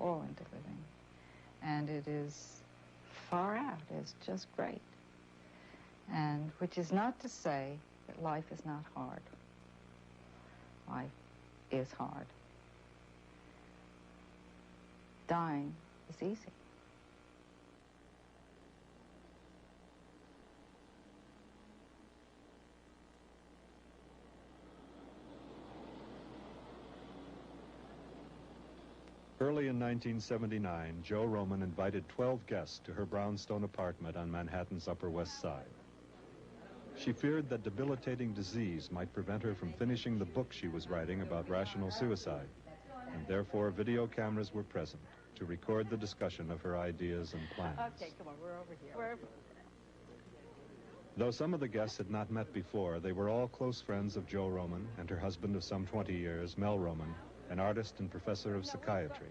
all into living. And it is far out. It's just great. And which is not to say that life is not hard. Life is hard. Dying is easy. Early in 1979, Jo Roman invited 12 guests to her brownstone apartment on Manhattan's Upper West Side. She feared that debilitating disease might prevent her from finishing the book she was writing about rational suicide, and therefore video cameras were present to record the discussion of her ideas and plans. Okay, come on, we're over here. Though some of the guests had not met before, they were all close friends of Jo Roman and her husband of some 20 years, Mel Roman, an artist and professor of psychiatry.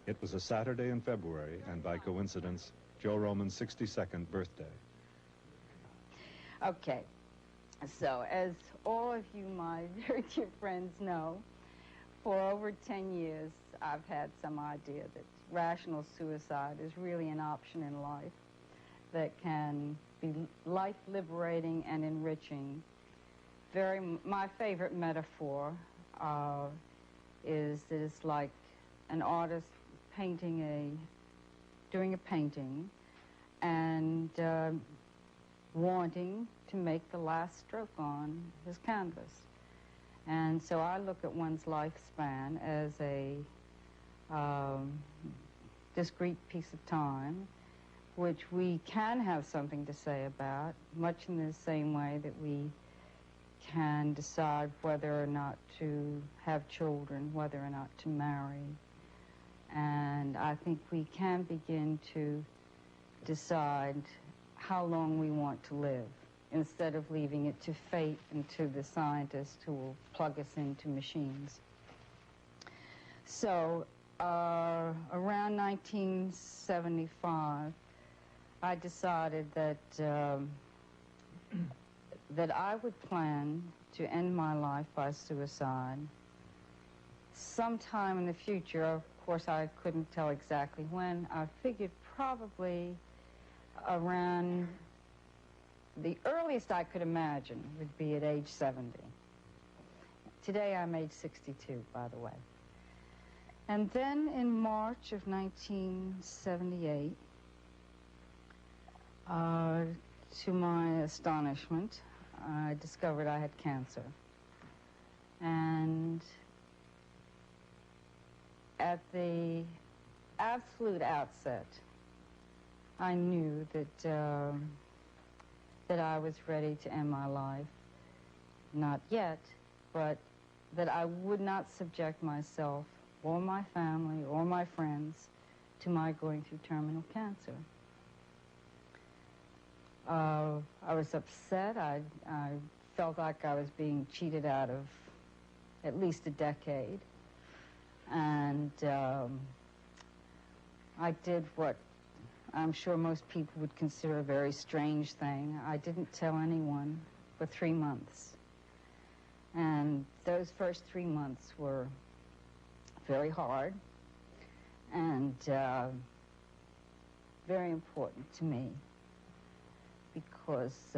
It was a Saturday in February, and by coincidence, Jo Roman's 62nd birthday. Okay, so as all of you, my very dear friends, know, for over 10 years, I've had some idea that rational suicide is really an option in life that can be life-liberating and enriching. My favorite metaphor is that it's like an artist doing a painting and wanting to make the last stroke on his canvas. And so I look at one's lifespan as a discrete piece of time, which we can have something to say about, much in the same way that we can decide whether or not to have children, whether or not to marry. And I think we can begin to decide how long we want to live, instead of leaving it to fate and to the scientists who will plug us into machines. So around 1975, I decided that that I would plan to end my life by suicide sometime in the future. Of course, I couldn't tell exactly when. I figured probably around the earliest I could imagine would be at age 70. Today I'm age 62, by the way. And then in March of 1978, to my astonishment, I discovered I had cancer. And at the absolute outset, I knew that that I was ready to end my life. Not yet, but that I would not subject myself or my family or my friends to my going through terminal cancer. I was upset. I felt like I was being cheated out of at least a decade. And I did what I'm sure most people would consider a very strange thing. I didn't tell anyone for 3 months. And those first 3 months were very hard and very important to me, because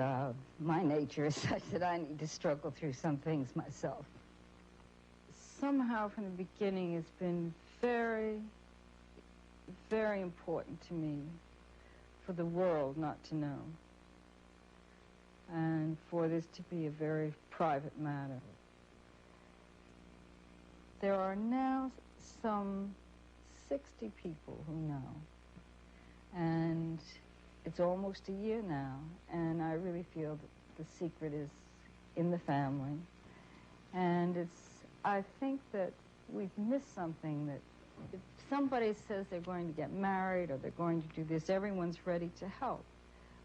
my nature is such that I need to struggle through some things myself. Somehow from the beginning it's been very, very important to me for the world not to know, and for this to be a very private matter. There are now some 60 people who know, and it's almost a year now, and I really feel that the secret is in the family. And I think that we've missed something, that if somebody says they're going to get married or they're going to do this, everyone's ready to help.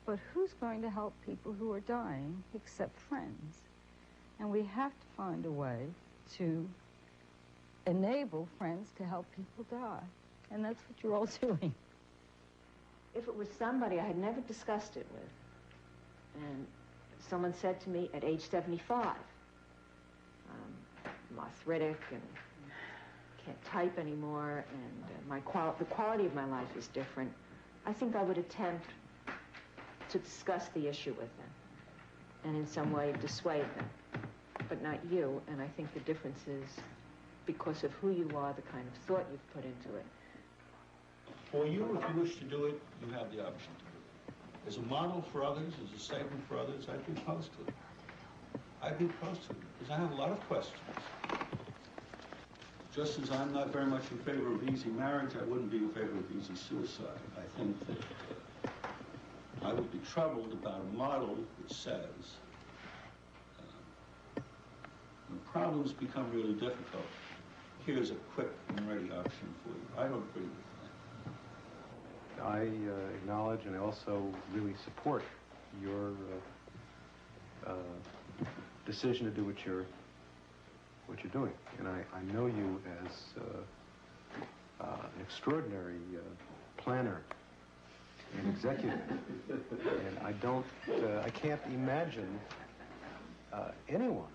But who's going to help people who are dying except friends? And we have to find a way to enable friends to help people die. And that's what you're all doing. If it was somebody I had never discussed it with, and someone said to me at age 75, I'm arthritic and can't type anymore, and the quality of my life is different, I think I would attempt to discuss the issue with them and in some way dissuade them, but not you. And I think the difference is because of who you are, the kind of thought you've put into it. For you, if you wish to do it, you have the option to do it. As a model for others, as a statement for others, I'd be opposed to it. I'd be opposed to it because I have a lot of questions. Just as I'm not very much in favor of easy marriage, I wouldn't be in favor of easy suicide. I think that I would be troubled about a model which says when problems become really difficult, here's a quick and ready option for you. I don't agree with that. I acknowledge and I also really support your decision to do what you're doing. And I know you as an extraordinary planner and executive. And I can't imagine anyone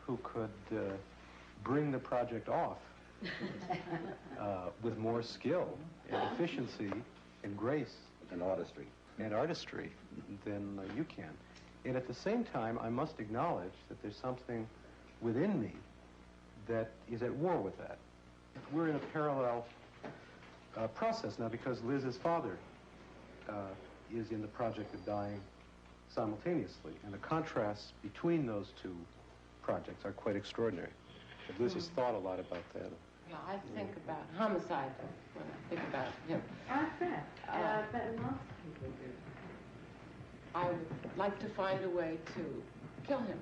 who could bring the project off with more skill and efficiency and grace And artistry. than you can. And at the same time, I must acknowledge that there's something within me that is at war with that. We're in a parallel process now because Liz's father is in the project of dying simultaneously, and the contrasts between those two projects are quite extraordinary. Liz has thought a lot about that. Yeah, I think about homicide when I think about him. I bet. I bet lots of people do. I would like to find a way to kill him.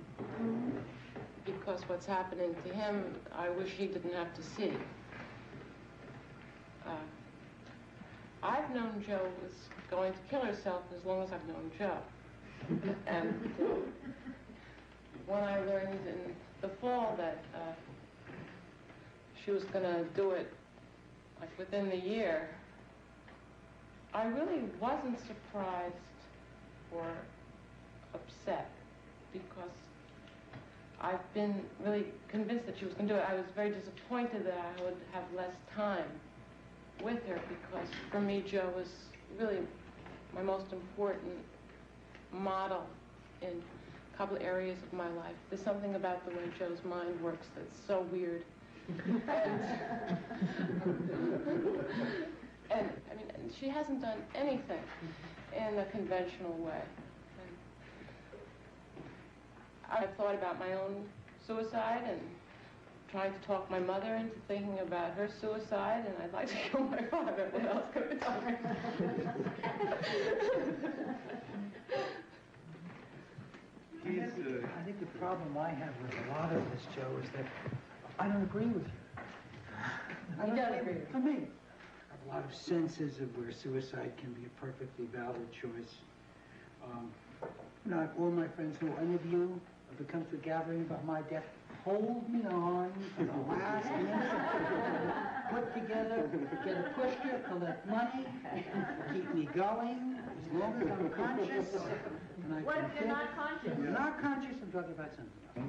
Because what's happening to him, I wish he didn't have to see. I've known Jo was going to kill herself as long as I've known Jo. And when I learned in the fall that she was going to do it like within the year, I really wasn't surprised or upset because I've been really convinced that she was going to do it. I was very disappointed that I would have less time with her because for me, Jo was really my most important model in a couple of areas of my life. There's something about the way Jo's mind works that's so weird. And I mean, she hasn't done anything in a conventional way. I've thought about my own suicide and trying to talk my mother into thinking about her suicide, and I'd like to kill my father. What else could I tell her? I think the problem I have with a lot of this, Jo, is that I don't agree with you. You don't agree with me? For me. I have a lot of senses of where suicide can be a perfectly valid choice. Not all my friends who interview have come to a gathering about my death hold me on for the last minute, put together, get a pushcart, collect money, keep me going as long as I'm conscious. And What if you're not conscious? You're not conscious, I'm talking about something else.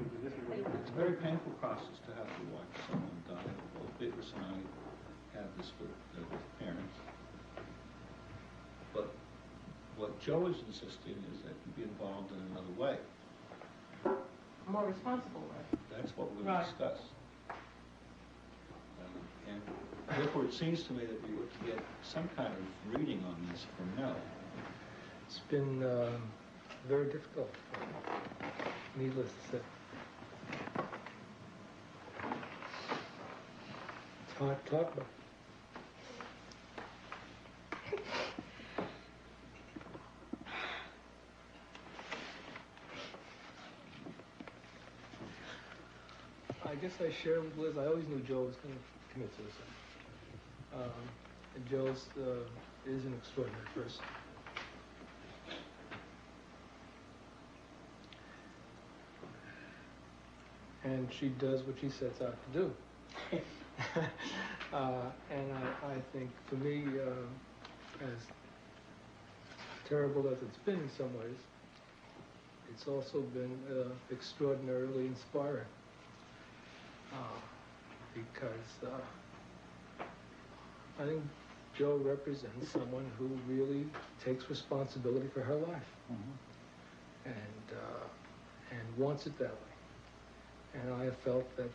It's a very painful process to have to watch someone die. Both Beatrice and I have this with parents. But what Jo is insisting is that you be involved in another way. A more responsible way. That's what we'll Right. discuss. And therefore, it seems to me that we ought to get some kind of reading on this from Mel. It's been very difficult, needless to say. It's hard to talk about. I guess I share with Liz, I always knew Jo was going to commit suicide. And Jo is an extraordinary person. And she does what she sets out to do. And I think, for me, as terrible as it's been in some ways, it's also been extraordinarily inspiring. because I think Jo represents someone who really takes responsibility for her life and wants it that way. And I have felt that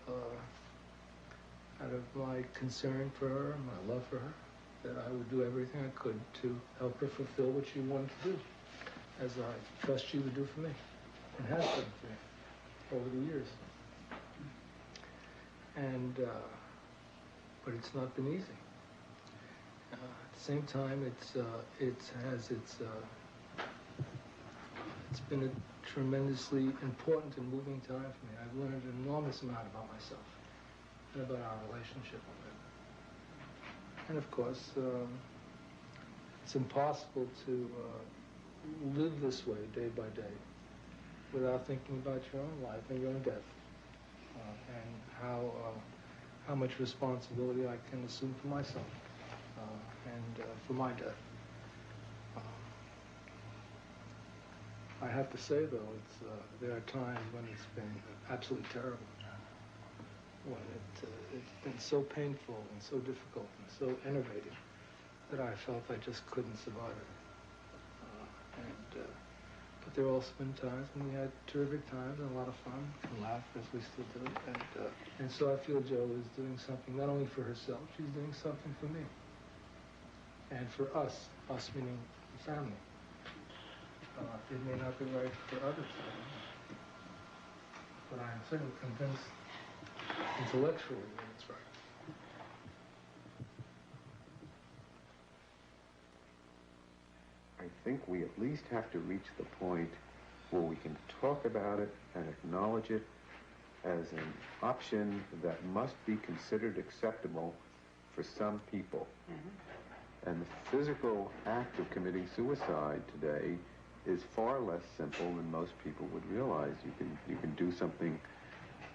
out of my concern for her and my love for her, that I would do everything I could to help her fulfill what she wanted to do, as I trust she would do for me, and has done for me over the years. And, but it's not been easy. At the same time, it's been a tremendously important and moving time for me. I've learned an enormous amount about myself and about our relationship. And of course, it's impossible to live this way day by day without thinking about your own life and your own death, and how much responsibility I can assume for myself and for my death. I have to say, though, there are times when it's been absolutely terrible, when it's been so painful and so difficult and so enervating that I felt I just couldn't survive it. But there have also been times when we had terrific times and a lot of fun and laugh as we still do. And so I feel Jo is doing something not only for herself, she's doing something for me. And for us meaning the family. It may not be right for others, but I'm certainly convinced intellectually that it's right. I think we at least have to reach the point where we can talk about it and acknowledge it as an option that must be considered acceptable for some people. And the physical act of committing suicide today is far less simple than most people would realize. You can do something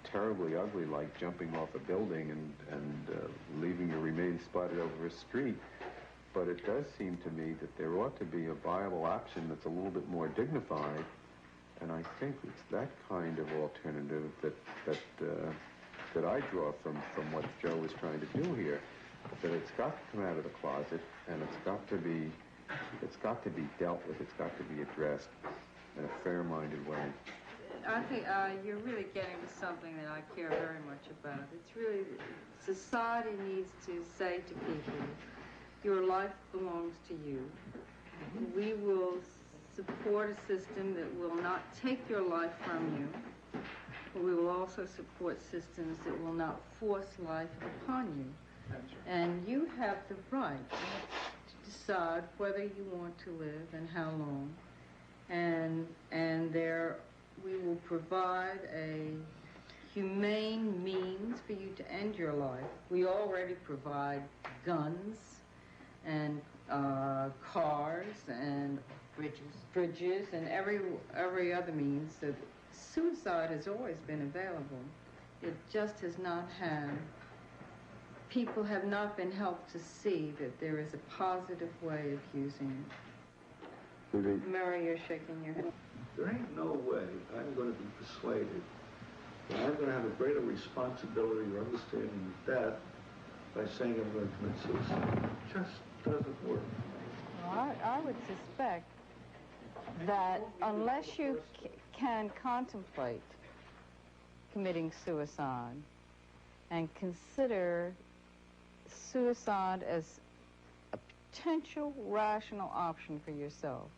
terribly ugly like jumping off a building and leaving your remains spotted over a street. But it does seem to me that there ought to be a viable option that's a little bit more dignified, and I think it's that kind of alternative that I draw from what Jo is trying to do here. That it's got to come out of the closet, and it's got to be dealt with. It's got to be addressed in a fair-minded way. I think you're really getting to something that I care very much about. It's really, society needs to say to people, your life belongs to you. We will support a system that will not take your life from you, but we will also support systems that will not force life upon you. And you have the right to decide whether you want to live and how long. And there we will provide a humane means for you to end your life. We already provide guns and cars and bridges and every other means. So suicide has always been available. It just has not had, people have not been helped to see that there is a positive way of using it. Mary, you're shaking your head. There ain't no way I'm going to be persuaded that I'm going to have a greater responsibility or understanding of death by saying I'm going to commit suicide. It just doesn't work. Well, I would suspect that unless you can contemplate committing suicide and consider suicide as a potential rational option for yourself,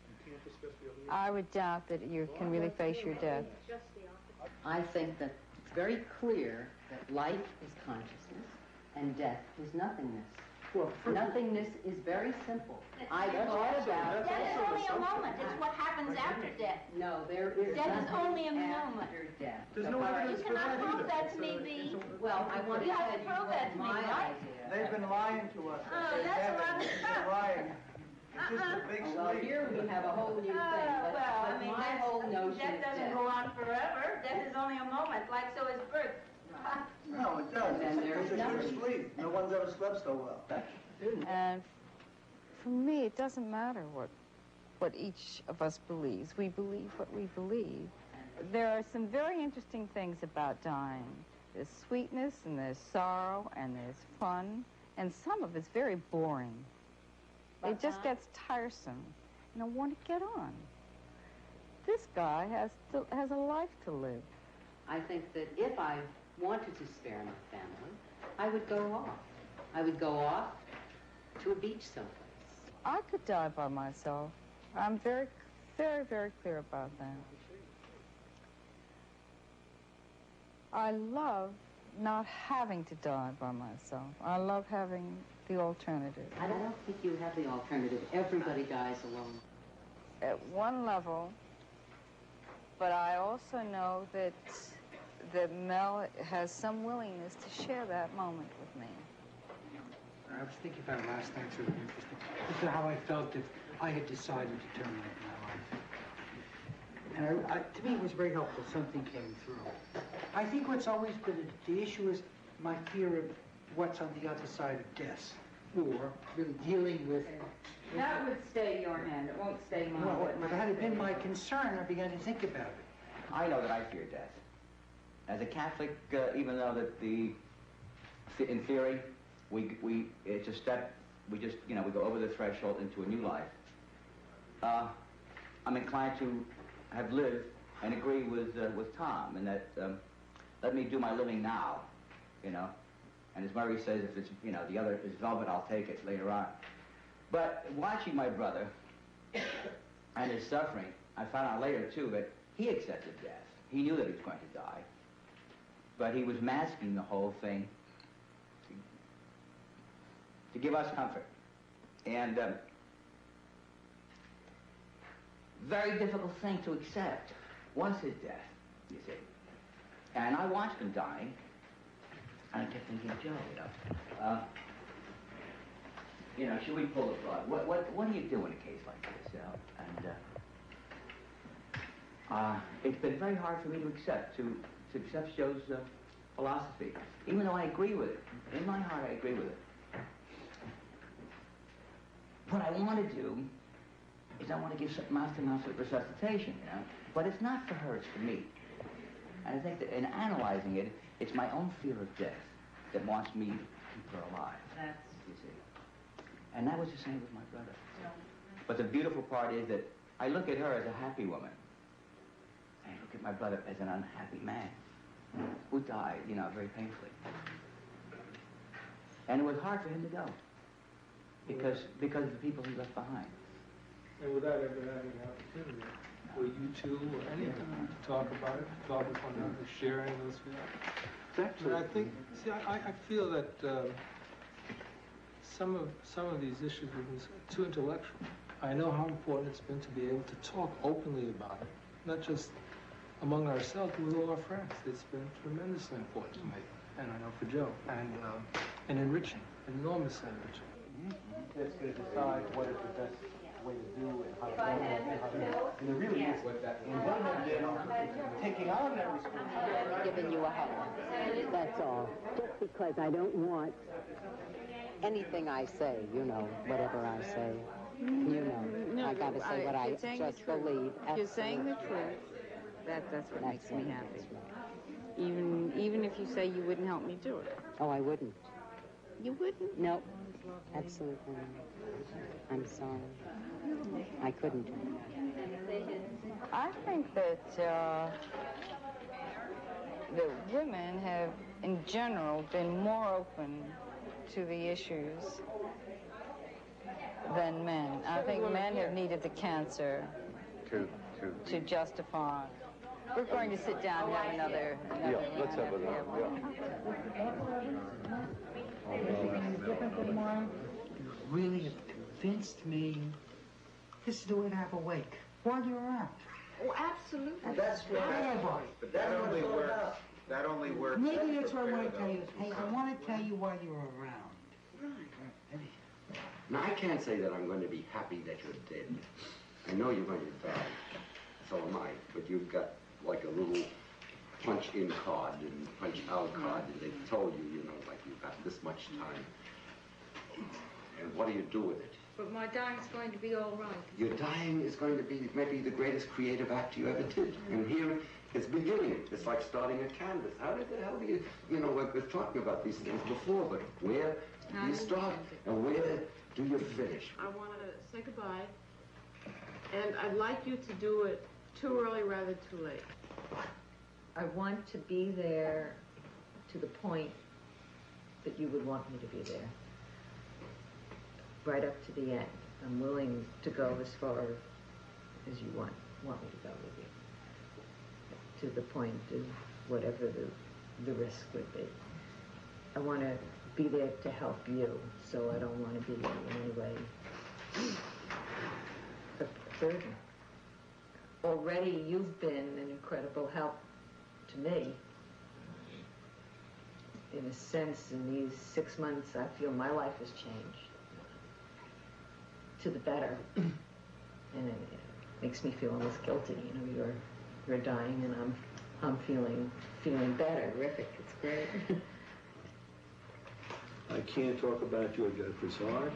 I would doubt that you can really face your death. I think that it's very clear that life is consciousness and death is nothingness. Nothingness is very simple. I thought about it. Death is only a moment. It's what happens after death. No, there is Death is nothing only a moment. after death. There's no evidence You for that cannot prove either. that to me, B. Well, I want to You have tell to you prove that what to me, my right? idea. They've been lying to us. Oh, that's a lot of stuff. lying. It's just a big Well, sleep. here we have a whole new thing, but, Well, I but mean, my whole notion death is doesn't this. go on forever. Death is only a moment, like so is birth. No, it does. And there's It's a good nothing. sleep. No one's ever slept so well. And for me, it doesn't matter what each of us believes. We believe what we believe. There are some very interesting things about dying. There's sweetness, and there's sorrow, and there's fun, and some of it's very boring. It just gets tiresome, and I want to get on. This guy has a life to live. I think that if I wanted to spare my family, I would go off. I would go off to a beach someplace. I could die by myself. I'm very, very, very clear about that. I love not having to die by myself. I love having the alternative. I don't think you have the alternative. Everybody dies alone. At one level, but I also know that Mel has some willingness to share that moment with me. I was thinking about it last night, sort of interesting. This is how I felt if I had decided to terminate my life. And to me, it was very helpful. Something came through. I think what's always been the issue is my fear of what's on the other side of death, or really dealing with. That would stay your hand. It won't stay mine. Well, if that had been my concern, I began to think about it. I know that I fear death. As a Catholic, even though that in theory, it's a step. We just, we go over the threshold into a new life. I'm inclined to have lived and agree with Tom, and that let me do my living now, And as Murray says, if it's the other is velvet, I'll take it later on. But watching my brother and his suffering, I found out later too that he accepted death. He knew that he was going to die, but he was masking the whole thing to give us comfort. And very difficult thing to accept was his death, you see. And I watched him dying, and I kept thinking, Joe, should we pull the plug? What do you do in a case like this, And it's been very hard for me to accept Joe's philosophy, even though I agree with it. In my heart, I agree with it. What I want to do is I want to give mouth-to-mouth resuscitation, But it's not for her, it's for me. And I think that in analyzing it, it's my own fear of death that wants me to keep her alive. You see. And that was the same with my brother. But the beautiful part is that I look at her as a happy woman. And I look at my brother as an unhappy man who died, very painfully. And it was hard for him to go because of the people he left behind. And without ever having an opportunity, for you two or anyone to talk about it, talk with one another, sharing those feelings. But I think, I feel that some of these issues have been too intellectual. I know how important it's been to be able to talk openly about it, not just among ourselves, but with all our friends. It's been tremendously important to me, and I know for Joe, and enriching, enormously enriching. It's going to decide what is the best way to do and how to do it. And it really is what that is. Taking on that responsibility. Giving you a hug. That's all. Just because I don't want anything I say, whatever I say, I got to say what I just believe. If you're saying the truth, that's what makes me happy. Even if you say you wouldn't help me do it. Oh, I wouldn't. You wouldn't? No, absolutely not. I'm sorry. I couldn't. I think that women have, in general, been more open to the issues than men. I think men have needed the cancer to justify. We're going to sit down and have another let's have another. Different than mine. Really have convinced me this is the way to have a wake while you're around. Oh, absolutely. That's why. But that only works. That only works. Maybe that's what I want to tell you. Hey, I want to tell you while you're around. Right. Now, I can't say that I'm going to be happy that you're dead. I know you're going to die. So am I. But you've got like a little punch-in card and punch-out card, and they've told you, like you've got this much time. And what do you do with it? But my dying's going to be all right. Your dying is going to be maybe the greatest creative act you ever did. And here It's beginning. It's like starting a canvas. How the hell do you, we're talking about these things before, but where do you start and where do you finish? I want to say goodbye, and I'd like you to do it too early rather than too late. I want to be there to the point that you would want me to be there. Right up to the end. I'm willing to go as far as you want me to go with you. To the point of whatever the risk would be. I want to be there to help you, so I don't want to be in any way a burden. Already you've been an incredible help to me. In a sense, in these 6 months, I feel my life has changed to the better. And it makes me feel almost guilty. You're dying, and I'm feeling better. Terrific. It's great. I can't talk about your death as hard.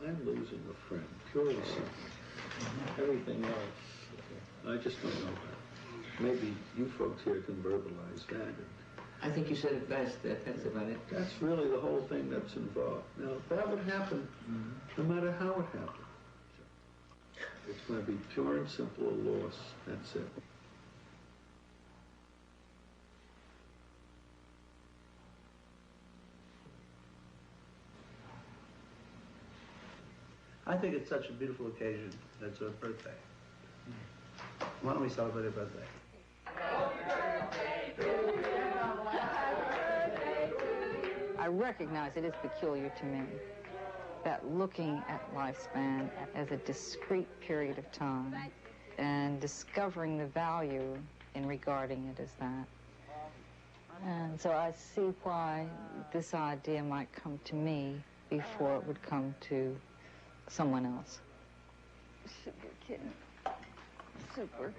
I'm losing a friend, purely simple. Everything else, I just don't know. Maybe you folks here can verbalize that. I think you said it best. That's about it. That's really the whole thing that's involved. Now, if that would happen, no matter how it happens, it's going to be pure and simple a loss. That's it. I think it's such a beautiful occasion. It's her birthday. Why don't we celebrate her birthday? I recognize it is peculiar to me that looking at lifespan as a discrete period of time and discovering the value in regarding it as that. And so I see why this idea might come to me before it would come to someone else. Sugar kitten. Super.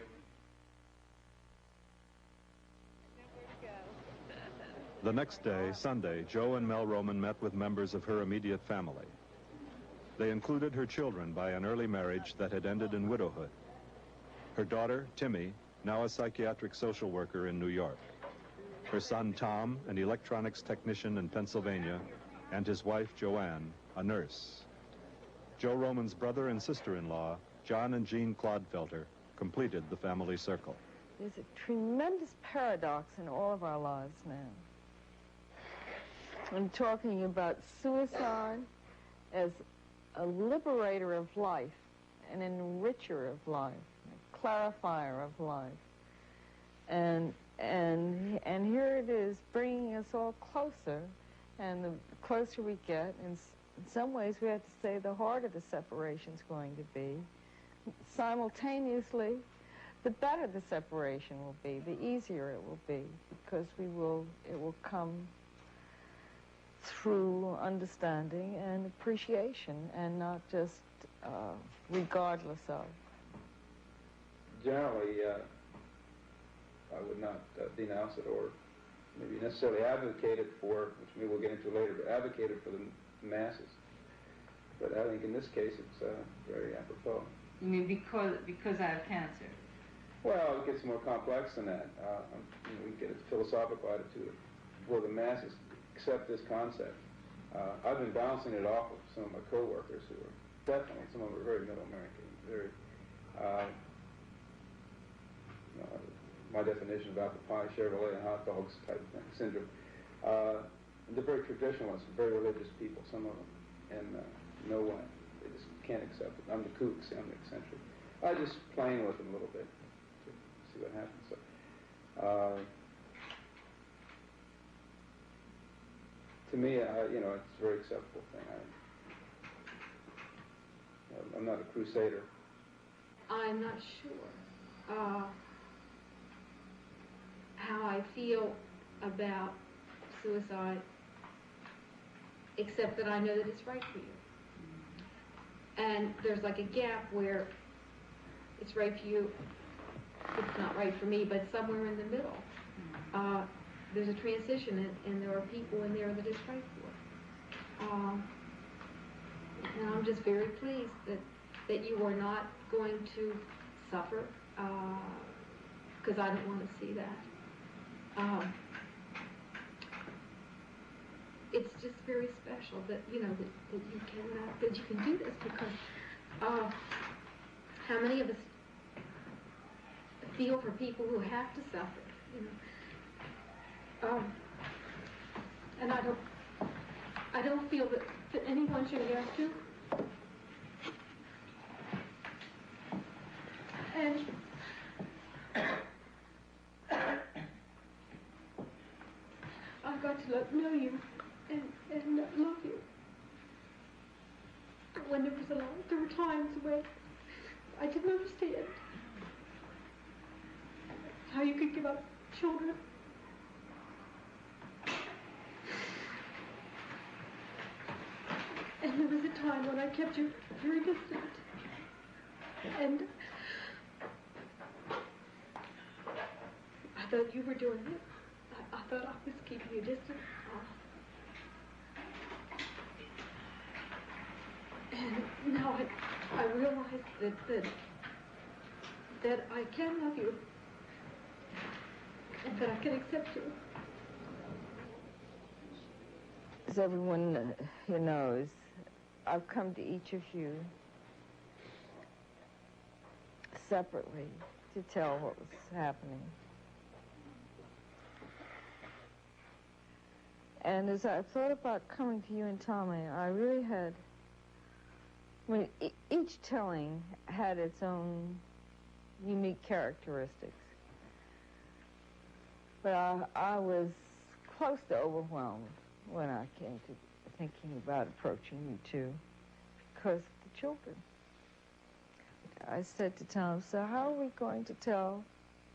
The next day, Sunday, Joe and Mel Roman met with members of her immediate family. They included her children by an early marriage that had ended in widowhood. Her daughter, Timmy, now a psychiatric social worker in New York. Her son, Tom, an electronics technician in Pennsylvania, and his wife, Joanne, a nurse. Joe Roman's brother and sister-in-law, John and Jean Clodfelter, completed the family circle. There's a tremendous paradox in all of our lives now. I'm talking about suicide as a liberator of life, an enricher of life, a clarifier of life. And here it is bringing us all closer, and the closer we get, in some ways we have to say the harder the separation's going to be. Simultaneously, the better the separation will be, the easier it will be, because it will come through understanding and appreciation, and not just regardless of. Generally, I would not denounce it or maybe necessarily advocate it for, which maybe we'll get into later, but advocate it for the masses. But I think in this case it's very apropos. You mean because I have cancer? Well, it gets more complex than that. We get a philosophical attitude for the masses. Accept this concept. I've been bouncing it off of some of my co-workers who are definitely, some of them are very middle American, very, my definition of apple pie, Chevrolet, and hot dogs type of thing, syndrome. They're very traditionalists, very religious people, some of them, and no way. They just can't accept it. I'm the kook, see, I'm the eccentric. I just playing with them a little bit to see what happens. So, to me, it's a very acceptable thing. I'm not a crusader. I'm not sure how I feel about suicide, except that I know that it's right for you. And there's like a gap where it's right for you, it's not right for me, but somewhere in the middle. There's a transition, and there are people in there that it's right for. And I'm just very pleased that you are not going to suffer because I don't want to see that. It's just very special that, you know, that you can do this, because how many of us feel for people who have to suffer, you know? And I don't feel that anyone should have to. And I've got to know you and love you. When there were times when I didn't understand how you could give up children. And there was a time when I kept you very distant. And I thought you were doing it. I thought I was keeping you distant. And now I realize that I can love you and that I can accept you. As everyone here knows, I've come to each of you separately to tell what was happening. And as I thought about coming to you and Tommy, I really had, I mean, each telling had its own unique characteristics. But I was close to overwhelmed when I came to thinking about approaching you two, because of the children. I said to Tom, so how are we going to tell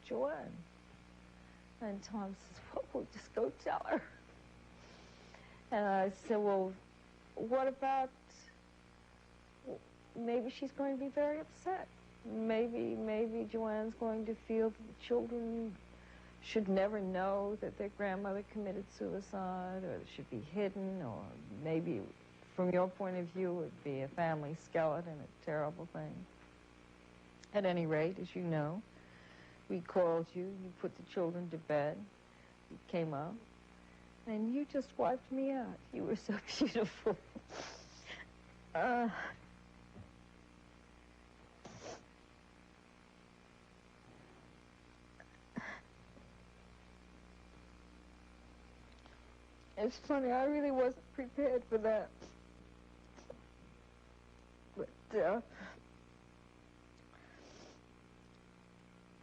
Joanne? And Tom says, well, we'll just go tell her. And I said, well, what about, maybe she's going to be very upset. Maybe Joanne's going to feel that the children should never know that their grandmother committed suicide, or it should be hidden, or maybe from your point of view it would be a family skeleton, a terrible thing. At any rate, as you know, we called you, you put the children to bed, you came up, and you just wiped me out. You were so beautiful. It's funny, I really wasn't prepared for that. But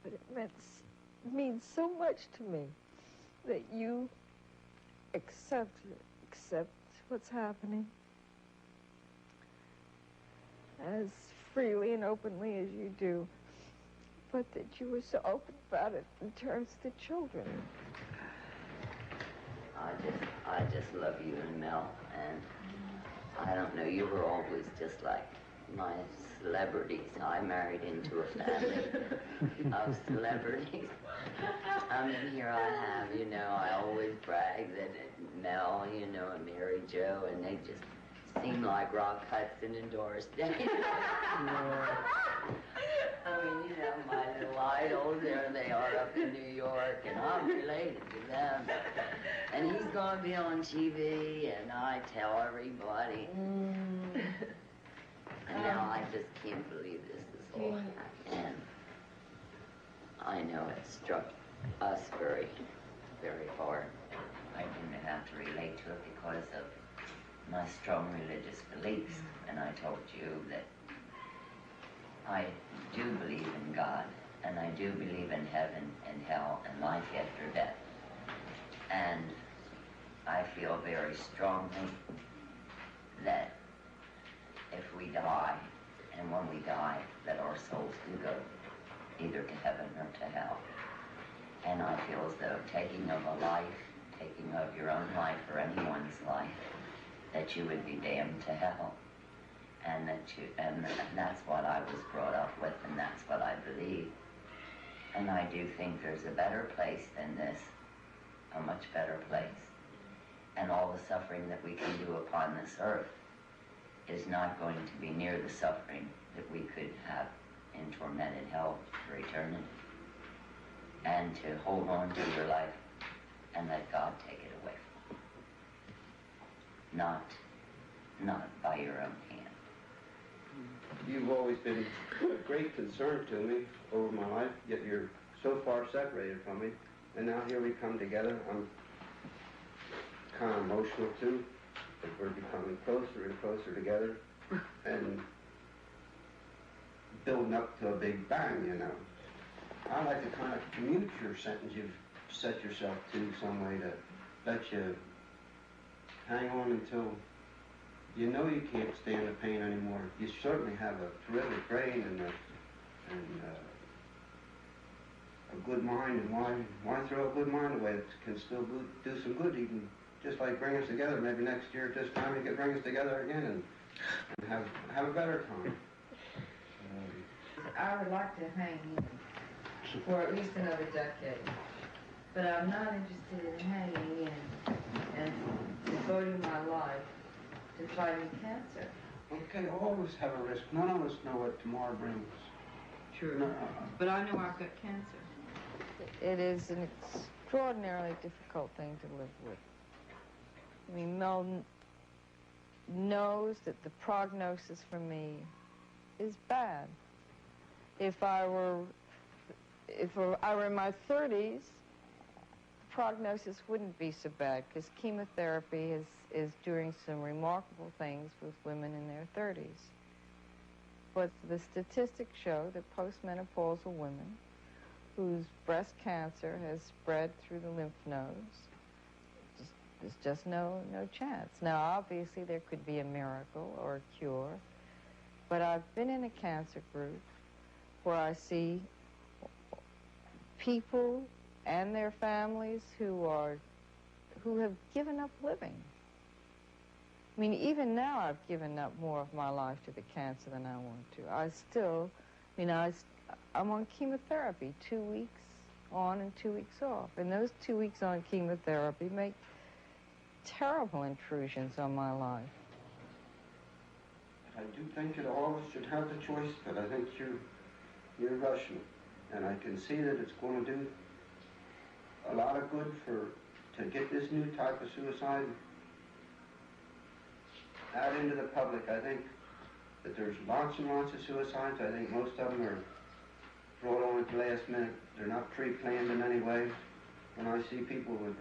it means so much to me that you accept what's happening as freely and openly as you do, but that you were so open about it in terms of the children. I just love you and Mel, and I don't know, you were always just like my celebrities. I married into a family of celebrities. I mean, here I have, you know, I always brag that Mel, you know, and Mary Jo, and they just seem like Rock Hudson and Doris Day. I mean, you know, my little idols, there they are up in New York, and I'm related to them. And he's going to be on TV, and I tell everybody. And now I just can't believe this is all happening. I know it struck us very, very hard. I didn't have to relate to it because of my strong religious beliefs. And I told you that I do believe in God, and I do believe in heaven and hell and life after death. And I feel very strongly that if we die, and when we die, that our souls do go either to heaven or to hell. And I feel as though taking of a life, taking of your own life or anyone's life, that you would be damned to hell. And that's what I was brought up with, and that's what I believe. And I do think there's a better place than this, a much better place. And all the suffering that we can do upon this earth is not going to be near the suffering that we could have in tormented hell for eternity. and to hold on to your life and let God take it away from you. Not by your own hand. You've always been a great concern to me over my life, yet you're so far separated from me. And now here we come together. I'm kind of emotional too, that we're becoming closer and closer together and building up to a big bang, you know. I like to kind of commute your sentence you've set yourself to some way to let you hang on until you know you can't stand the pain anymore. You certainly have a terrific brain and a good mind, and why throw a good mind away that can still do some good, even just like bring us together. Maybe next year at this time you could bring us together again and have a better time. I would like to hang in for at least another decade, but I'm not interested in hanging in and devoting my life to fighting cancer. Okay, always have a risk. None of us know what tomorrow brings. True. No. But I know I've got cancer. It is an extraordinarily difficult thing to live with. I mean, Mel knows that the prognosis for me is bad. If I were in my 30s, the prognosis wouldn't be so bad, because chemotherapy is doing some remarkable things with women in their 30s. But the statistics show that postmenopausal women whose breast cancer has spread through the lymph nodes, there's just no chance. Now, obviously, there could be a miracle or a cure, but I've been in a cancer group where I see people and their families who have given up living. I mean, even now I've given up more of my life to the cancer than I want to. I'm on chemotherapy 2 weeks on and 2 weeks off. And those 2 weeks on chemotherapy make terrible intrusions on my life. I do think that all of us should have the choice, but I think you're rushing it. And I can see that it's going to do a lot of good to get this new type of suicide out into the public. I think that there's lots and lots of suicides. I think most of them are brought on at the last minute. They're not pre-planned in any way. When I see people who are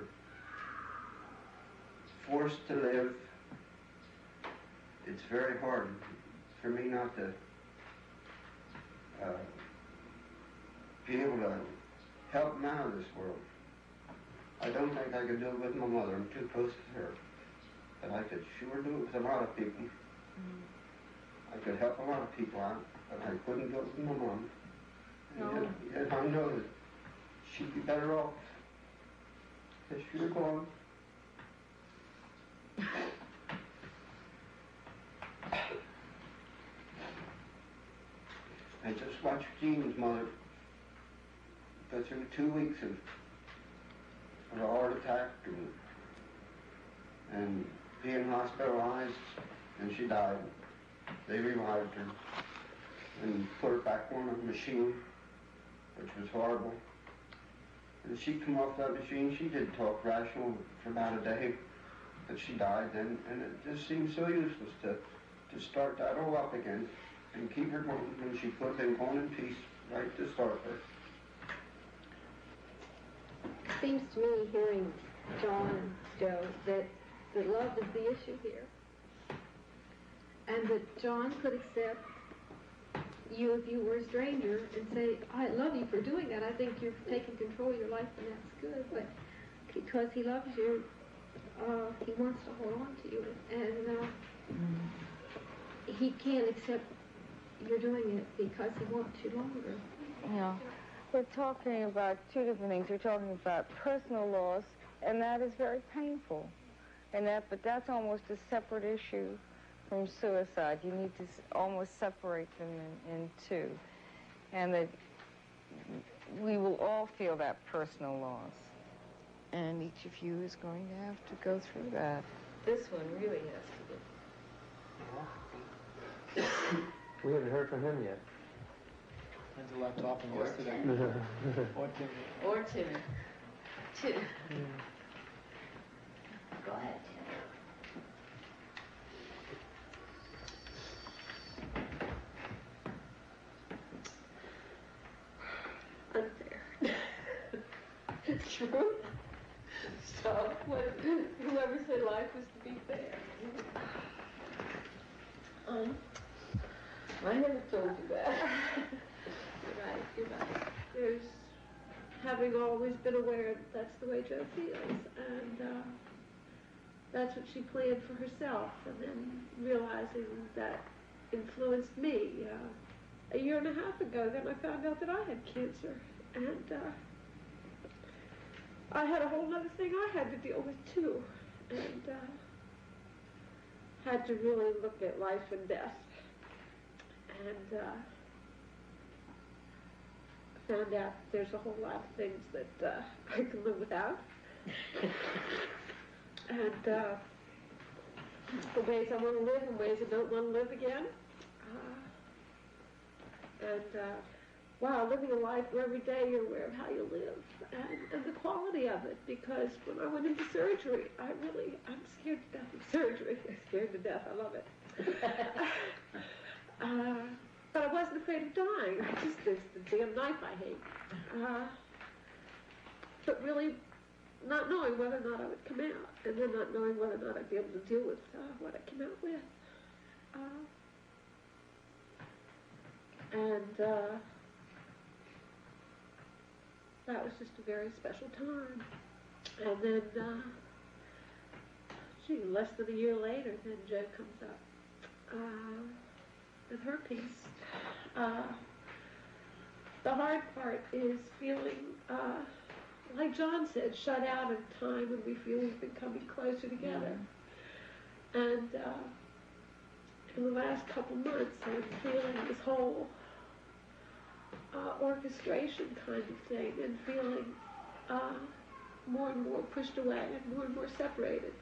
forced to live, it's very hard for me not to be able to help them out of this world. I don't think I could do it with my mother. I'm too close to her. But I could sure do it with a lot of people. I could help a lot of people out, but I couldn't do it with my mom. No. Yet I know that she'd be better off if she were gone. I just watched Jean's mother go through 2 weeks of a heart attack and being hospitalized, and she died. They revived her and put her back on a machine, which was horrible. And she come off that machine. She did talk rational for about a day, but she died then, and it just seemed so useless to start that all up again and keep her going when she could have been gone in peace right to start with. It seems to me, hearing John and Joe, that love is the issue here. And that John could accept you if you were a stranger and say, I love you for doing that. I think you're taking control of your life and that's good. But because he loves you, he wants to hold on to you. And he can't accept you're doing it because he wants you longer. Yeah. We're talking about two different things. We're talking about personal loss, and that is very painful. But that's almost a separate issue from suicide. You need to almost separate them in two. And that we will all feel that personal loss. And each of you is going to have to go through that. This one really has to be. We haven't heard from him yet. Depends a lot talking Or yesterday. Or Timmy. Or Timmy. Timmy. Go ahead, Timmy. Unfair. True. So, whoever said life was to be fair? I never told you that. You're right. There's, having always been aware that that's the way Jo feels, and that's what she planned for herself, and then realizing that influenced me. A year and a half ago, then I found out that I had cancer, and I had a whole other thing I had to deal with too, and had to really look at life and death, and found out there's a whole lot of things that I can live without, and the ways I want to live and ways I don't want to live again. Wow, living a life where every day you're aware of how you live and the quality of it. Because when I went into surgery, I'm scared to death of surgery. I'm scared to death. I love it. But I wasn't afraid of dying. There's the damn knife I hate. But really, not knowing whether or not I would come out, and then not knowing whether or not I'd be able to deal with what I came out with. That was just a very special time. And then, less than a year later, then Jo comes up with her piece. The hard part is feeling, like John said, shut out in time when we feel we've been coming closer together. And in the last couple months, I'm feeling this whole orchestration kind of thing, and feeling more and more pushed away and more separated.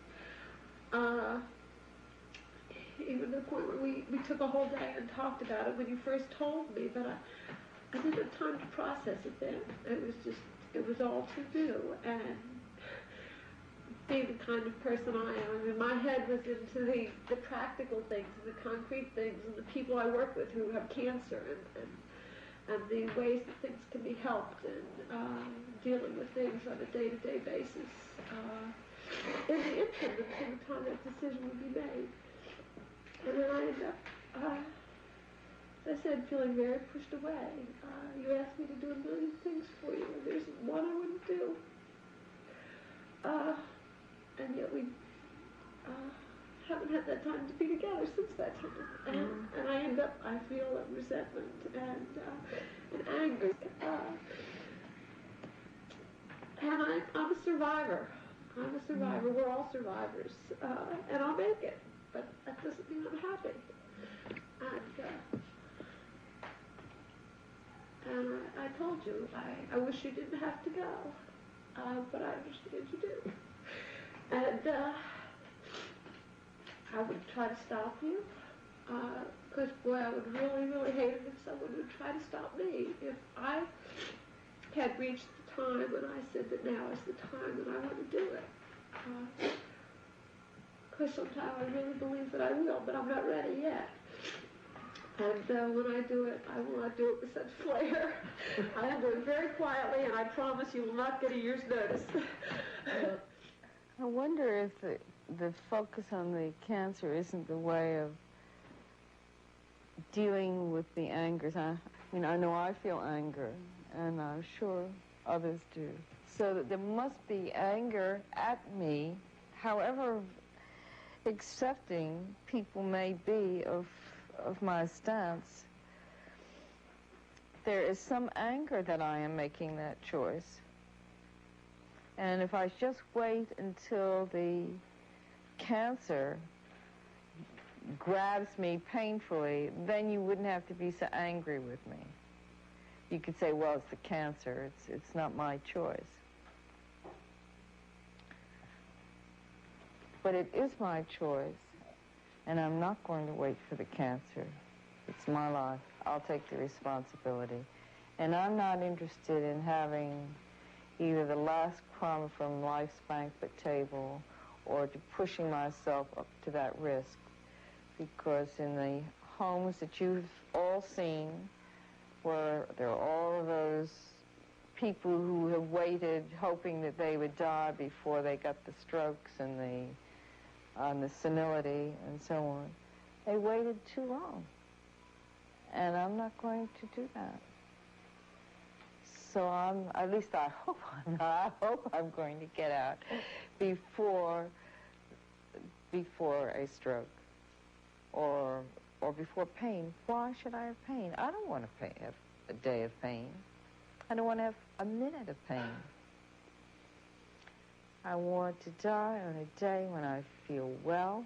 Even to the point where we took a whole day and talked about it when you first told me, but I didn't have time to process it then. It was all too new, and being the kind of person I am, my head was into the practical things and the concrete things and the people I work with who have cancer and the ways that things can be helped, and dealing with things on a day-to-day basis. In the interim, until the time that decision would be made. And then I ended up, as I said, feeling very pushed away. You asked me to do a million things for you, and there's one I wouldn't do. And yet we haven't had that time to be together since that time. And I end up, I feel resentment and anger. And I'm a survivor. I'm a survivor. We're all survivors. And I'll make it. But that doesn't mean I'm happy. And I told you, I wish you didn't have to go. But I understand you do. And I would try to stop you. Because, boy, I would really, really hate it if someone would try to stop me. If I had reached the time when I said that now is the time that I want to do it. Because sometimes I really believe that I will, but I'm not ready yet. And when I do it, I will not do it with such flair. I will do it very quietly, and I promise you will not get a year's notice. I wonder if the focus on the cancer isn't the way of dealing with the angers. I know I feel anger, and I'm sure others do. So that there must be anger at me, however accepting people may be of my stance. There is some anger that I am making that choice. And if I just wait until the cancer grabs me painfully, then you wouldn't have to be so angry with me. You could say, well, it's the cancer, it's not my choice. But it is my choice, and I'm not going to wait for the cancer. It's my life. I'll take the responsibility. And I'm not interested in having either the last crumb from life's banquet table or to pushing myself up to that risk. Because in the homes that you've all seen, where there are all of those people who have waited hoping that they would die before they got the strokes and the senility and so on, they waited too long. And I'm not going to do that. So at least I hope I'm going to get out before a stroke or before pain. Why should I have pain? I don't want to have a day of pain. I don't want to have a minute of pain. I want to die on a day when I feel well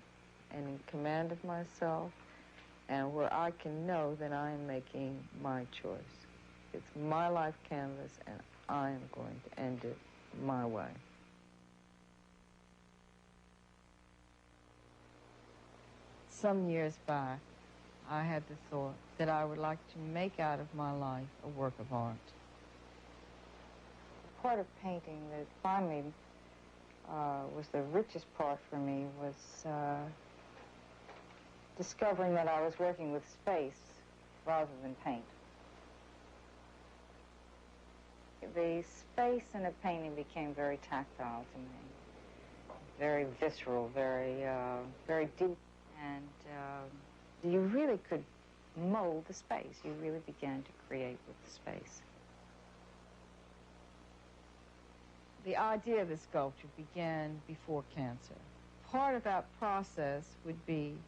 and in command of myself and where I can know that I am making my choice. It's my life canvas, and I am going to end it my way. Some years back, I had the thought that I would like to make out of my life a work of art. Part of painting that finally was the richest part for me was discovering that I was working with space rather than paint. The space in a painting became very tactile to me, very visceral, very deep, and you really could mold the space. You really began to create with the space. The idea of the sculpture began before cancer. Part of that process would be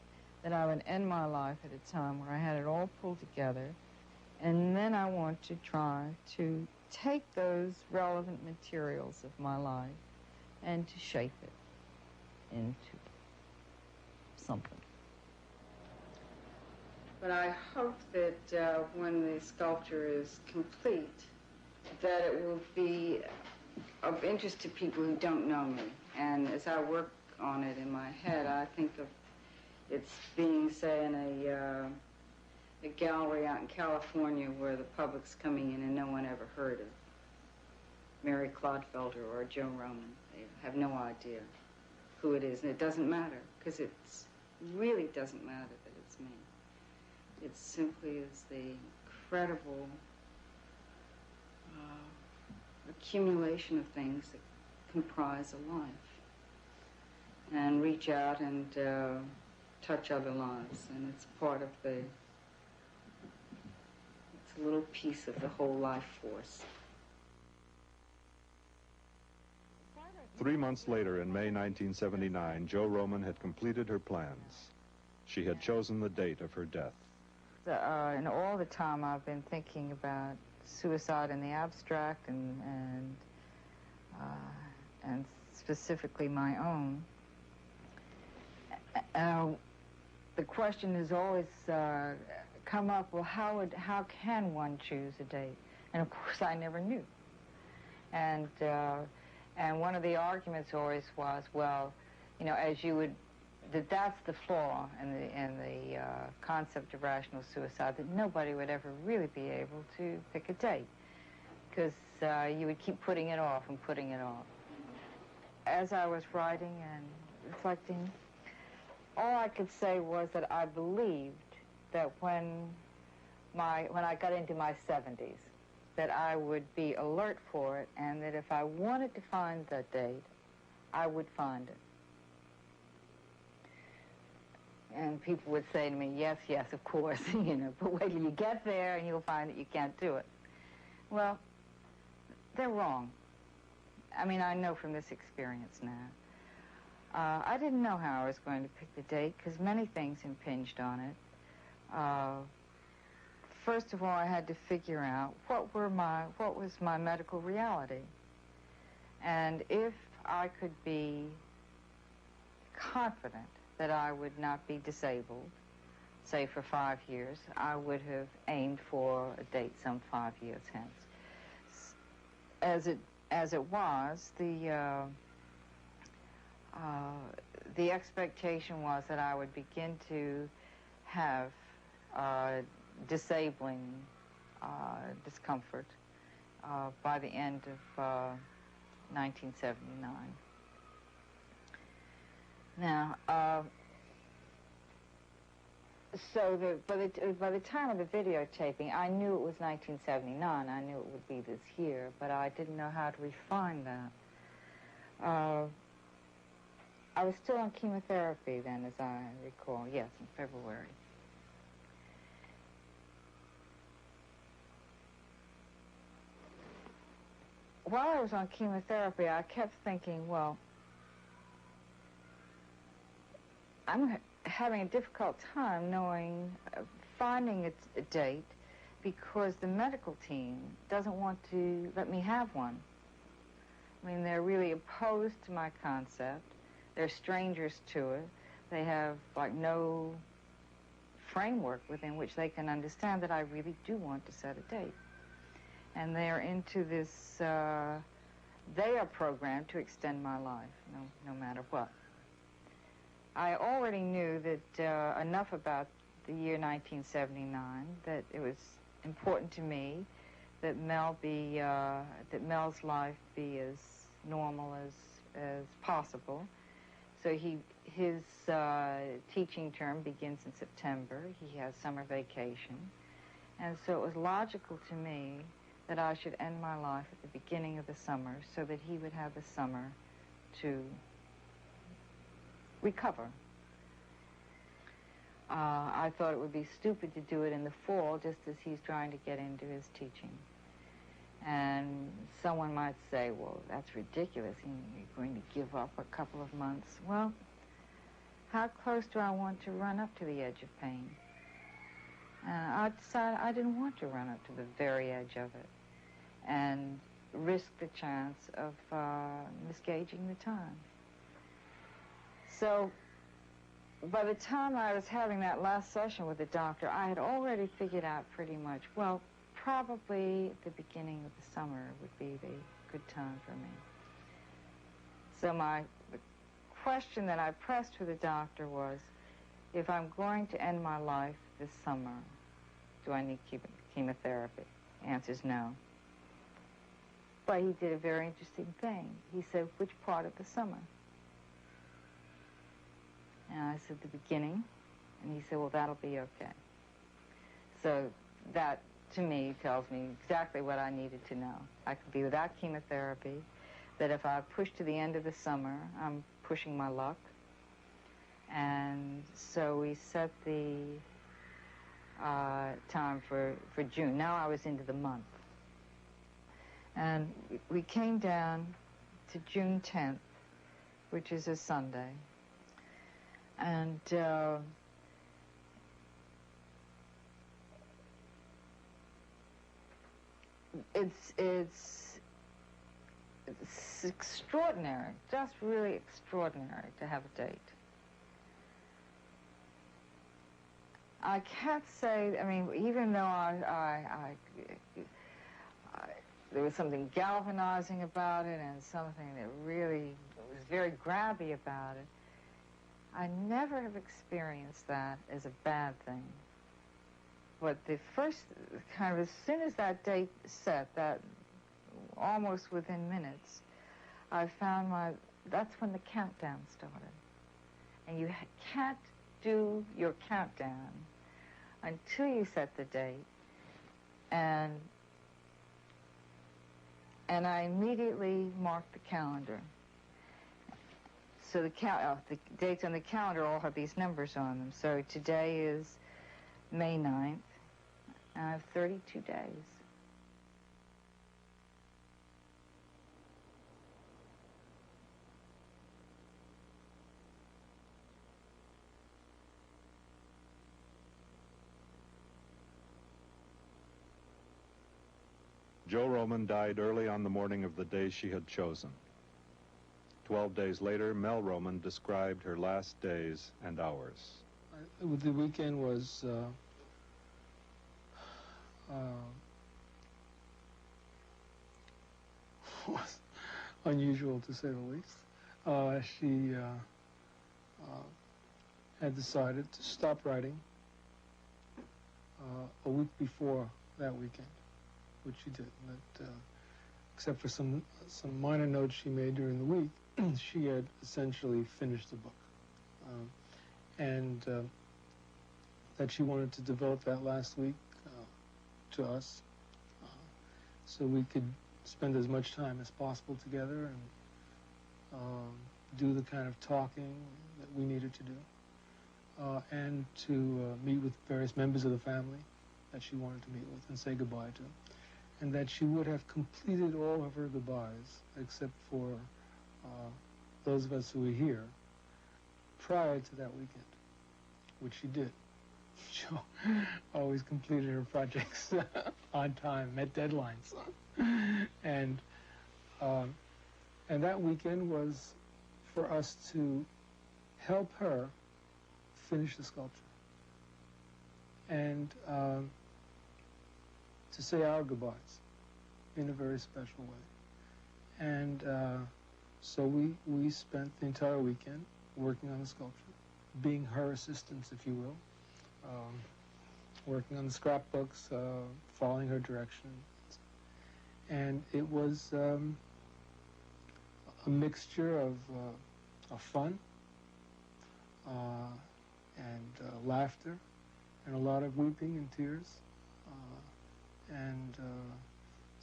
that I would end my life at a time where I had it all pulled together, and then I want to try to take those relevant materials of my life and to shape it into something. But I hope that when the sculpture is complete, that it will be of interest to people who don't know me. And as I work on it in my head, I think of it's being, say, in a gallery out in California where the public's coming in and no one ever heard of Mary Clodfelter or Joe Roman. They have no idea who it is, and it doesn't matter, because it really doesn't matter that it's me. It simply is the incredible accumulation of things that comprise a life and reach out and touch other lives, and it's part of it's a little piece of the whole life force. 3 months later, in May 1979, Jo Roman had completed her plans. She had chosen the date of her death. And all the time I've been thinking about suicide in the abstract and specifically my own. The question has always come up, well, how can one choose a date? And of course I never knew. And one of the arguments always was, well, you know, as you would, that's the flaw in the concept of rational suicide, that nobody would ever really be able to pick a date, because you would keep putting it off and putting it off. As I was writing and reflecting, all I could say was that I believed that when I got into my 70s, that I would be alert for it, and that if I wanted to find that date, I would find it. And people would say to me, yes, yes, of course, you know, but wait till you get there and you'll find that you can't do it. Well, they're wrong. I mean, I know from this experience now. I didn't know how I was going to pick the date because many things impinged on it. First of all, I had to figure out what was my medical reality. And if I could be confident that I would not be disabled, say for 5 years, I would have aimed for a date some 5 years hence. As it was, the expectation was that I would begin to have disabling discomfort by the end of 1979. Now, so by the time of the videotaping, I knew it was 1979. I knew it would be this year, but I didn't know how to refine that. I was still on chemotherapy then, as I recall. Yes, in February. While I was on chemotherapy, I kept thinking, well, I'm having a difficult time finding a date because the medical team doesn't want to let me have one. I mean, they're really opposed to my concept. They're strangers to it. They have, like, no framework within which they can understand that I really do want to set a date. And they're into this, they are programmed to extend my life, no matter what. I already knew that enough about the year 1979, that it was important to me that that Mel's life be as normal as possible. So his teaching term begins in September. He has summer vacation. And so it was logical to me that I should end my life at the beginning of the summer so that he would have the summer to recover. I thought it would be stupid to do it in the fall just as he's trying to get into his teaching. And someone might say, well, that's ridiculous. You're going to give up a couple of months. Well, how close do I want to run up to the edge of pain? I decided I didn't want to run up to the very edge of it and risk the chance of misgauging the time. So by the time I was having that last session with the doctor, I had already figured out pretty much, well, probably the beginning of the summer would be the good time for me. So the question that I pressed to the doctor was, if I'm going to end my life this summer, do I need chemotherapy? The answer is no. But he did a very interesting thing. He said, which part of the summer? And I said, the beginning. And he said, well, that'll be okay. So that, to me, tells me exactly what I needed to know. I could be without chemotherapy, that if I push to the end of the summer, I'm pushing my luck. And so we set the time for June. Now I was into the month. And we came down to June 10th, which is a Sunday. And it's extraordinary, just really extraordinary to have a date. I can't say, I mean, even though there was something galvanizing about it and something that really was very grabby about it, I never have experienced that as a bad thing. But the first, kind of as soon as that date set, that almost within minutes, I found that's when the countdown started. And you can't do your countdown until you set the date. And I immediately marked the calendar. So the dates on the calendar all have these numbers on them. So today is May 9th, and I have 32 days. Jo Roman died early on the morning of the day she had chosen. 12 days later, Mel Roman described her last days and hours. The weekend was unusual, to say the least. She had decided to stop writing a week before that weekend, which she did. That, except for some minor notes she made during the week, she had essentially finished the book. And that she wanted to devote that last week to us, so we could spend as much time as possible together and do the kind of talking that we needed to do, and to meet with various members of the family that she wanted to meet with and say goodbye to, and that she would have completed all of her goodbyes except for those of us who were here prior to that weekend, which she did. She always completed her projects on time, met deadlines, and that weekend was for us to help her finish the sculpture and to say our goodbyes in a very special way. And so we spent the entire weekend working on the sculpture, being her assistants, if you will, working on the scrapbooks, following her direction. And it was a mixture of fun and laughter and a lot of weeping and tears and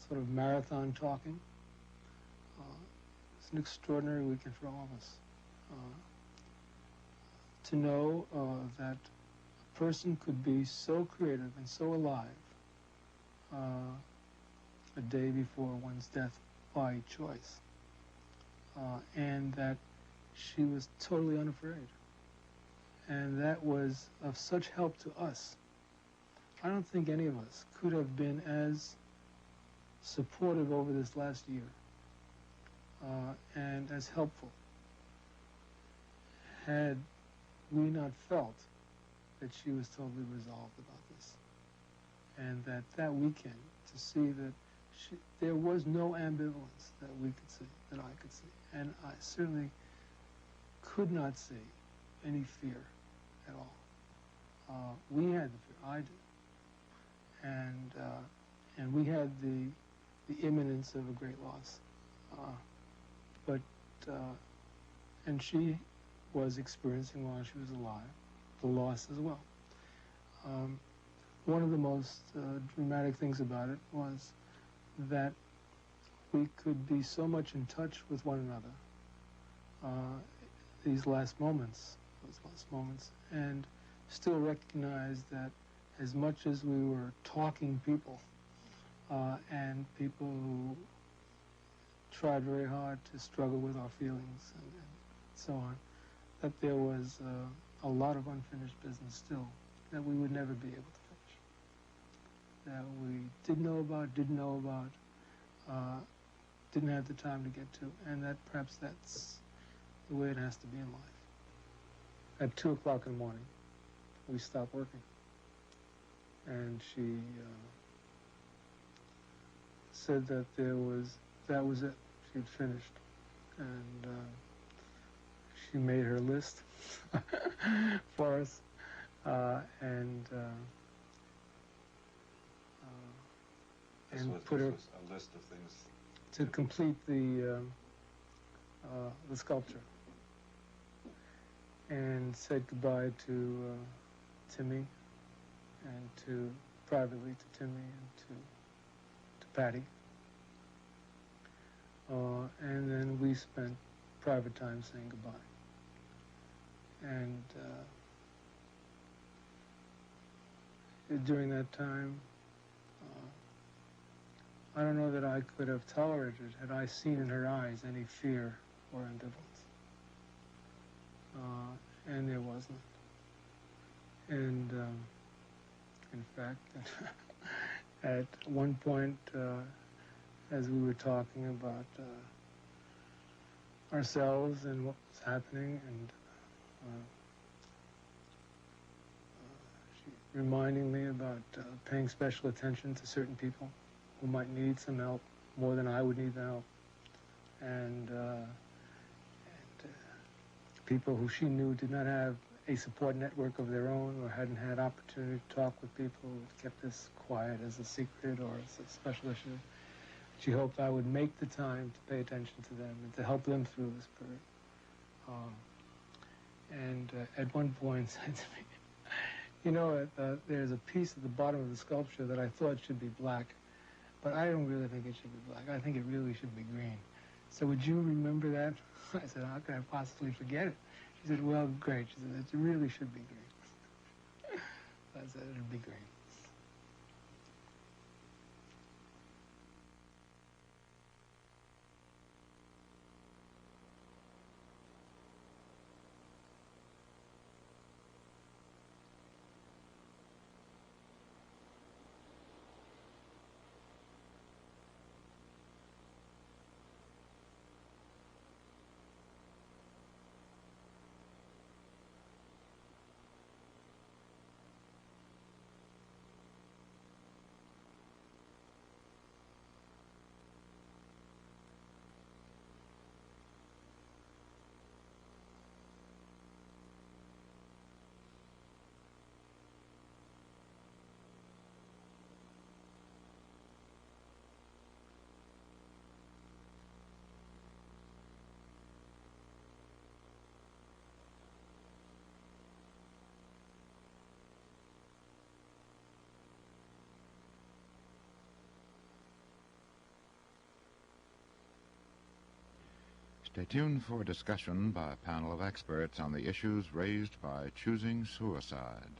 sort of marathon talking. It's an extraordinary weekend for all of us. To know that a person could be so creative and so alive a day before one's death by choice, and that she was totally unafraid. And that was of such help to us. I don't think any of us could have been as supportive over this last year and as helpful had we not felt that she was totally resolved about this. And that weekend, to see that there was no ambivalence that we could see, that I could see. And I certainly could not see any fear at all. We had the fear, I did. And we had the imminence of a great loss. And she was experiencing while she was alive the loss as well. One of the most dramatic things about it was that we could be so much in touch with one another these last moments, and still recognize that as much as we were talking people and people who tried very hard to struggle with our feelings and so on, that there was a lot of unfinished business still that we would never be able to finish, that we didn't know about, didn't have the time to get to, and that perhaps that's the way it has to be in life. At 2 o'clock in the morning, we stopped working, and she said that that was it. She had finished, and she made her list for us, and put her a list of things to complete the sculpture, and said goodbye to Timmy, and privately to Timmy and to Patty. And then we spent private time saying goodbye. And during that time, I don't know that I could have tolerated had I seen in her eyes any fear or ambivalence. And there wasn't. And in fact, at one point, as we were talking about ourselves and what was happening, and she reminding me about paying special attention to certain people who might need some help more than I would need the help, and people who she knew did not have a support network of their own or hadn't had opportunity to talk with people, kept this quiet as a secret or as a special issue. She hoped I would make the time to pay attention to them and to help them through this period. At one point said to me, you know, there's a piece at the bottom of the sculpture that I thought should be black, but I don't really think it should be black. I think it really should be green. So would you remember that? I said, how could I possibly forget it? She said, well, great. She said, it really should be green. I said, it'd be green. Stay tuned for a discussion by a panel of experts on the issues raised by choosing suicide.